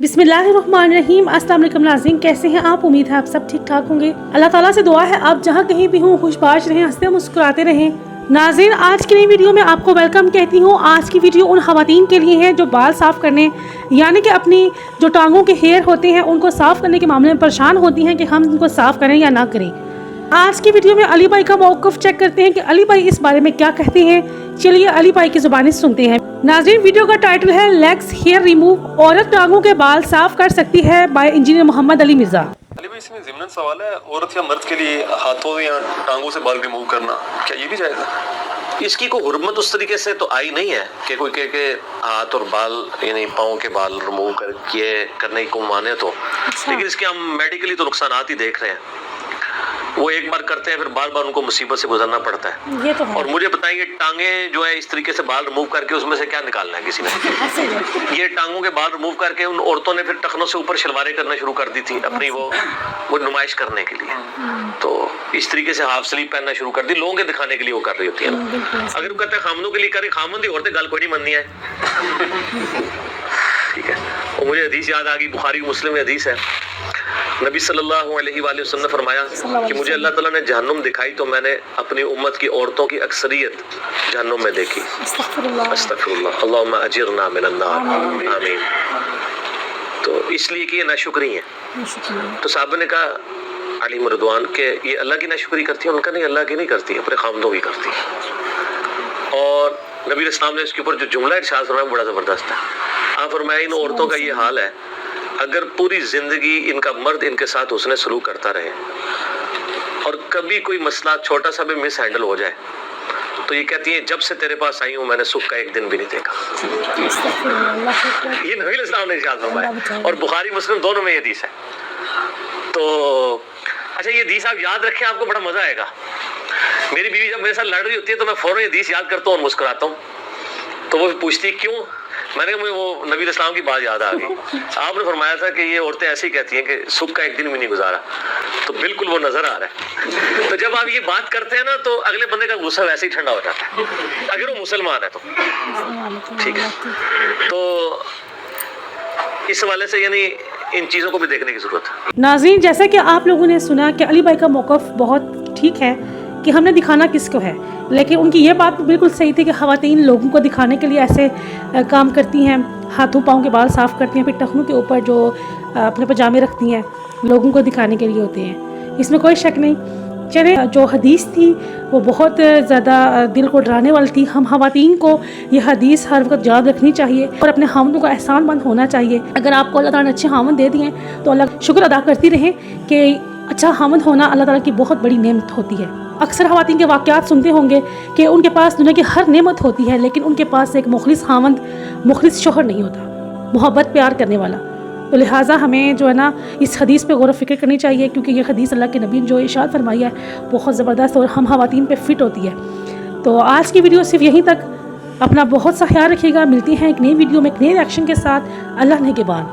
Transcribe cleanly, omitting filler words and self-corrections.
बिस्मिल्लाहिर्रहमानिर्रहीम। अस्सलाम वालेकुम नाज़रीन, कैसे हैं आप? उम्मीद है आप सब ठीक ठाक होंगे। अल्लाह ताला से दुआ है आप जहाँ कहीं भी हों खुशबाश रहें, हंसते मुस्कुराते रहें। नाज़रीन, आज की नई वीडियो में आपको वेलकम कहती हूँ। आज की वीडियो उन ख़वातीन के लिए है जो बाल साफ़ करने यानी कि अपनी जो टांगों के हेयर होते हैं उनको साफ़ करने के मामले में परेशान होती हैं कि हम उनको साफ़ करें या ना करें। आज की वीडियो में अली भाई का मौक़िफ़ चेक करते हैं कि अली भाई इस बारे में क्या कहते हैं। चलिए अली भाई की ज़ुबानी सुनते हैं। नाज़रीन, वीडियो का टाइटल है लेग्स हेयर रिमूव, औरत टांगों के बाल साफ कर सकती है, बाय इंजीनियर मोहम्मद अली मिर्ज़ा। अली भाई, इसमें ज़िमनन सवाल है, औरत या मर्द के लिए हाथों या टांगों से बाल रिमूव करना क्या ये भी जायज़ है? इसकी कोई हुर्मत उस तरीके से तो आई नहीं है कि कोई कह के हाथ और बाल यानी पाँव के बाल रिमूव करने को माने तो। लेकिन इसके हम मेडिकली तो नुकसानात ही देख रहे हैं। वो एक बार करते हैं फिर बार बार उनको मुसीबत से गुजरना पड़ता है। ये तो है। और मुझे बताएंगे टांगे जो है इस तरीके से बाल रिमूव करके उसमें से क्या निकालना है किसी ने। ये टांगों के बाल रिमूव करके उन औरतों ने फिर टखनों से ऊपर शलवारें करना शुरू कर दी थी अपनी वो नुमाइश करने के लिए। तो इस तरीके से हाफ स्लीव पहनना शुरू कर दी, लोगों के दिखाने के लिए वो कर रही होती है ना। अगर वो कहते हैं खामदों के लिए करें, खामद ही औरतें गाल कोई नहीं मननी है। ठीक है। और मुझे हदीस याद आ गई, बुखारी मुस्लिम में हदीस है। नबी सल्लल्लाहु अलैहि वसल्लम ने फरमाया कि मुझे अल्लाह ताला ने जहन्नुम दिखाई तो मैंने अपनी उम्मत की औरतों की अक्सरियत जहन्नुम में देखी। अस्तगफिरुल्लाह, अल्लाहुम्मा अजिरना मिनन नार, आमीन। तो इसलिए कि ये नाशुक्री है। तो साहब ने कहा अली मरदवान के ये अल्लाह की नाशुक्री करती है? उनका नहीं, अल्लाह की नहीं करती, अपने खामदों की करती है। और नबी इस्लाम ने इसके ऊपर जो जुमला इरशाद फरमाया बड़ा ज़बरदस्त है। आप फरमाया इन औरतों का ये हाल है, अगर पूरी जिंदगी इनका मर्द इनके साथ उसने सलूक करता रहे और कभी कोई मसला छोटा सा भी मिस हैंडल हो जाए तो ये कहती है जब से तेरे पास आई हूँ मैंने सुख का एक दिन भी नहीं देखा। ये नबी इस्लाम ने इरशाद फरमाया और बुखारी मुस्लिम दोनों में ये हदीस है। तो अच्छा, ये हदीस आप याद रखें, आपको बड़ा मजा आएगा। मेरी बीवी जब मेरे साथ लड़ रही होती है तो मैं फौरन हदीस याद करता हूँ और मुस्कुराता हूँ। तो वो पूछती है क्यों? मैंने कहा मुझे वो नबी इस्लाम की बात याद आ गई। आपने फरमाया था कि ये औरतें ऐसी कहती हैं कि सुख का एक दिन भी नहीं गुजारा। तो बिल्कुल वो नजर आ रहा है। तो जब आप ये बात करते हैं ना तो अगले बंदे का गुस्सा वैसे ही ठंडा हो जाता है, अगर वो मुसलमान है तो। ठीक है। तो इस हवाले से यानी इन चीज़ों को भी देखने की जरूरत है। नाज़रीन, जैसा कि आप लोगों ने सुना कि अली भाई का मौक़िफ़ बहुत ठीक है कि हमने दिखाना किसको है, लेकिन उनकी ये बात बिल्कुल सही थी कि ख़वातीन लोगों को दिखाने के लिए ऐसे काम करती हैं, हाथों पाँव के बाल साफ़ करती हैं, फिर टखनों के ऊपर जो अपने पजामे रखती हैं लोगों को दिखाने के लिए होते हैं। इसमें कोई शक नहीं। चले, जो हदीस थी वो बहुत ज़्यादा दिल को डराने वाली थी। हम ख़वातीन को ये हदीस हर वक्त याद रखनी चाहिए और अपने हामदों का एहसानमंद होना चाहिए। अगर आपको अल्लाह ताला ने अच्छे हामद दे दिए तो अल्लाह शुक्र अदा करती रहें कि अच्छा हामद होना अल्लाह ताला की बहुत बड़ी नेमत होती है। अक्सर ख़वातीन के वाक़यात सुनते होंगे कि उनके पास दुनिया की हर नेमत होती है लेकिन उनके पास एक मुखलिस हामद, मुखलिस शौहर नहीं होता, मोहब्बत प्यार करने वाला। तो लिहाजा हमें जो है ना इस हदीस पे गौर व फिक्र करनी चाहिए, क्योंकि ये हदीस अल्लाह के नबी ने जो इरशाद फरमाई है बहुत ज़बरदस्त और हम ख़वातीन पे फिट होती है। तो आज की वीडियो सिर्फ यहीं तक। अपना बहुत सा ख्याल रखिएगा। मिलती हैं एक नई वीडियो में एक नए रिएक्शन के साथ। अल्लाह ने के बाद।